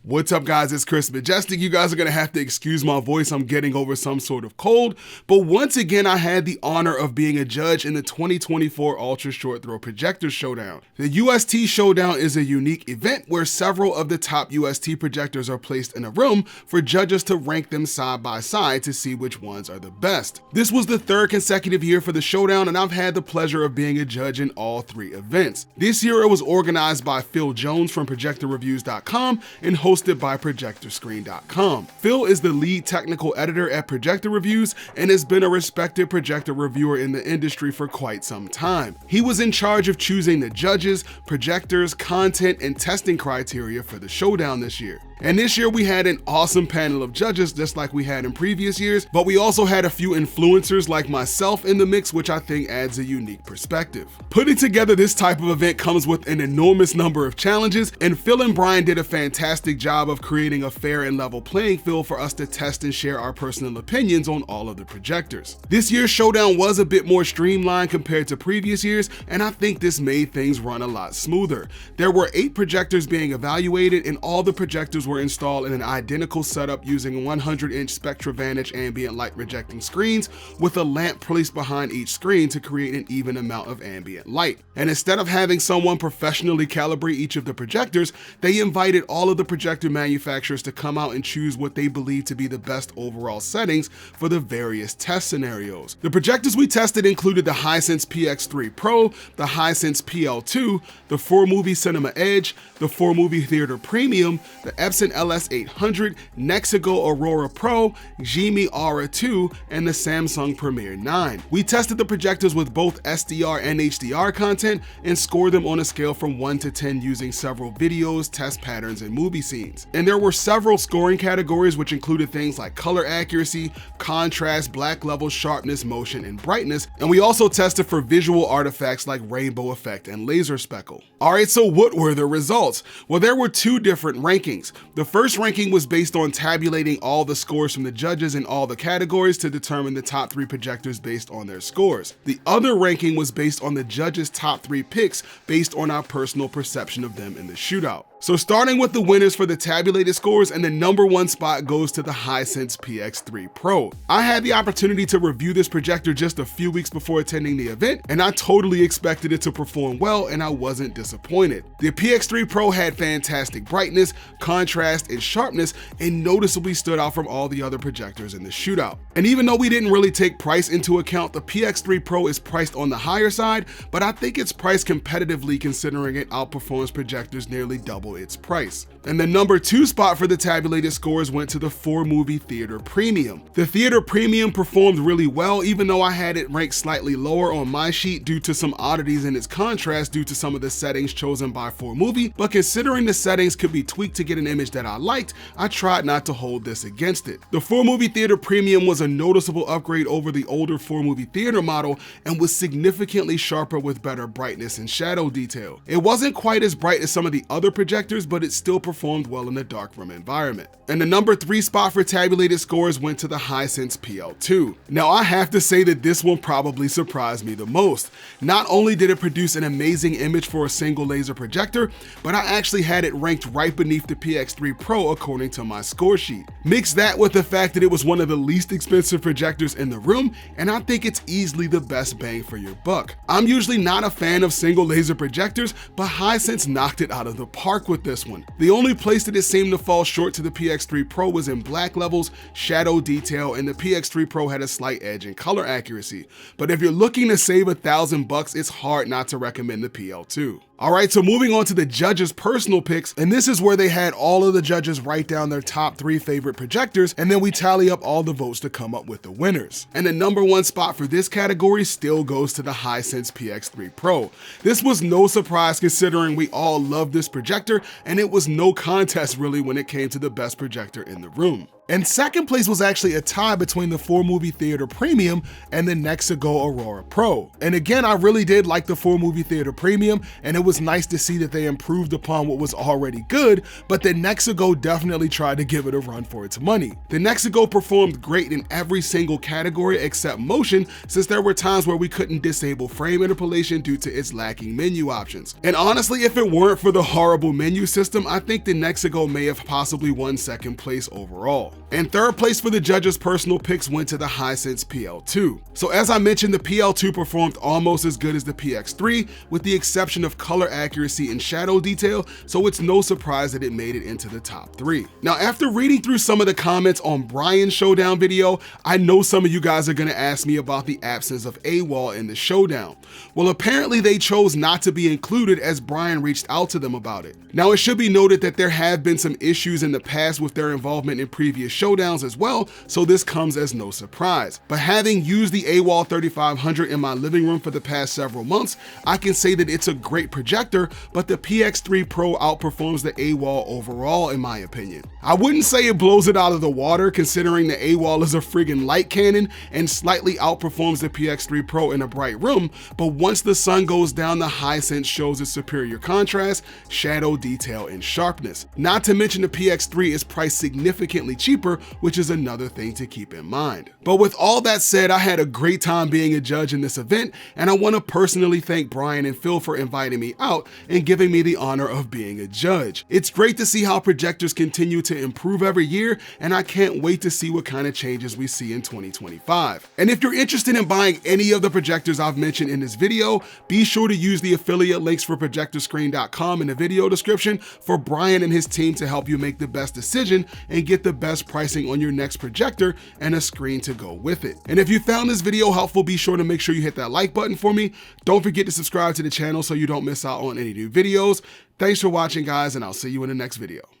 What's up guys, it's Chris Majestic. You guys are gonna have to excuse my voice, I'm getting over some sort of cold, but once again I had the honor of being a judge in the 2024 Ultra Short Throw Projector Showdown. The UST Showdown is a unique event where several of the top UST projectors are placed in a room for judges to rank them side by side to see which ones are the best. This was the third consecutive year for the Showdown and I've had the pleasure of being a judge in all three events. This year it was organized by Phil Jones from projectorreviews.com and hosted by projectorscreen.com. Phil is the lead technical editor at Projector Reviews and has been a respected projector reviewer in the industry for quite some time. He was in charge of choosing the judges, projectors, content, and testing criteria for the Showdown this year. And this year we had an awesome panel of judges just like we had in previous years, but we also had a few influencers like myself in the mix, which I think adds a unique perspective. Putting together this type of event comes with an enormous number of challenges, and Phil and Brian did a fantastic job of creating a fair and level playing field for us to test and share our personal opinions on all of the projectors. This year's Showdown was a bit more streamlined compared to previous years, and I think this made things run a lot smoother. There were 8 projectors being evaluated, and all the projectors were installed in an identical setup using 100-inch SpectraVantage ambient light projecting screens with a lamp placed behind each screen to create an even amount of ambient light. And instead of having someone professionally calibrate each of the projectors, they invited all of the projector manufacturers to come out and choose what they believe to be the best overall settings for the various test scenarios. The projectors we tested included the Hisense PX3 Pro, the Hisense PL2, the Formovie Cinema Edge, the Formovie Theater Premium, the Epson LS800, Nexigo Aurora Pro, Xgimi Aura 2, and the Samsung Premier 9. We tested the projectors with both SDR and HDR content and scored them on a scale from 1 to 10 using several videos, test patterns, and movie scenes. And there were several scoring categories which included things like color accuracy, contrast, black level, sharpness, motion, and brightness, and we also tested for visual artifacts like rainbow effect and laser speckle. Alright, so what were the results? Well, there were 2 different rankings. The first ranking was based on tabulating all the scores from the judges in all the categories to determine the top 3 projectors based on their scores. The other ranking was based on the judges' top 3 picks based on our personal perception of them in the shootout. So starting with the winners for the tabulated scores, and the number 1 spot goes to the Hisense PX3 Pro. I had the opportunity to review this projector just a few weeks before attending the event, and I totally expected it to perform well, and I wasn't disappointed. The PX3 Pro had fantastic brightness, contrast, and sharpness, and noticeably stood out from all the other projectors in the shootout. And even though we didn't really take price into account, the PX3 Pro is priced on the higher side, but I think it's priced competitively considering it outperforms projectors nearly double its price. And the number 2 spot for the tabulated scores went to the Formovie Theater Premium. The Theater Premium performed really well, even though I had it ranked slightly lower on my sheet due to some oddities in its contrast due to some of the settings chosen by Formovie, but considering the settings could be tweaked to get an image that I liked, I tried not to hold this against it. The Formovie Theater Premium was a noticeable upgrade over the older Formovie Theater model and was significantly sharper with better brightness and shadow detail. It wasn't quite as bright as some of the other projectors, but it still performed well in a darkroom environment. And the number 3 spot for tabulated scores went to the Hisense PL2. Now I have to say that this one probably surprised me the most. Not only did it produce an amazing image for a single laser projector, but I actually had it ranked right beneath the PX3 Pro according to my score sheet. Mix that with the fact that it was one of the least expensive projectors in the room, and I think it's easily the best bang for your buck. I'm usually not a fan of single laser projectors, but Hisense knocked it out of the park with this one. The only place that it seemed to fall short to the PX3 Pro was in black levels, shadow detail, and the PX3 Pro had a slight edge in color accuracy. But if you're looking to save $1,000, it's hard not to recommend the PL2. Alright, so moving on to the judges' personal picks, and this is where they had all of the judges write down their top 3 favorite projectors, and then we tally up all the votes to come up with the winners. And the number 1 spot for this category still goes to the Hisense PX3 Pro. This was no surprise considering we all love this projector, and it was no contest really when it came to the best projector in the room. And second place was actually a tie between the Formovie Theater Premium and the Nexigo Aurora Pro. And again, I really did like the Formovie Theater Premium, and it was nice to see that they improved upon what was already good, but the Nexigo definitely tried to give it a run for its money. The Nexigo performed great in every single category except motion, since there were times where we couldn't disable frame interpolation due to its lacking menu options. And honestly, if it weren't for the horrible menu system, I think the Nexigo may have possibly won second place overall. And third place for the judges' personal picks went to the Hisense PL2. So as I mentioned, the PL2 performed almost as good as the PX3, with the exception of color accuracy and shadow detail, so it's no surprise that it made it into the top 3. Now, after reading through some of the comments on Brian's Showdown video, I know some of you guys are gonna ask me about the absence of AWOL in the Showdown. Well, apparently they chose not to be included as Brian reached out to them about it. Now, it should be noted that there have been some issues in the past with their involvement in previous showdowns as well, so this comes as no surprise. But having used the AWOL 3500 in my living room for the past several months, I can say that it's a great projector, but the PX3 Pro outperforms the AWOL overall in my opinion. I wouldn't say it blows it out of the water, considering the AWOL is a friggin' light cannon and slightly outperforms the PX3 Pro in a bright room, but once the sun goes down, the Hisense shows its superior contrast, shadow detail, and sharpness. Not to mention the PX3 is priced significantly cheaper, which is another thing to keep in mind. But with all that said, I had a great time being a judge in this event, and I want to personally thank Brian and Phil for inviting me out and giving me the honor of being a judge. It's great to see how projectors continue to improve every year, and I can't wait to see what kind of changes we see in 2025. And if you're interested in buying any of the projectors I've mentioned in this video, be sure to use the affiliate links for projectorscreen.com in the video description for Brian and his team to help you make the best decision and get the best pricing on your next projector and a screen to go with it. And if you found this video helpful, be sure to make sure you hit that like button for me. Don't forget to subscribe to the channel so you don't miss out on any new videos. Thanks for watching, guys, and I'll see you in the next video.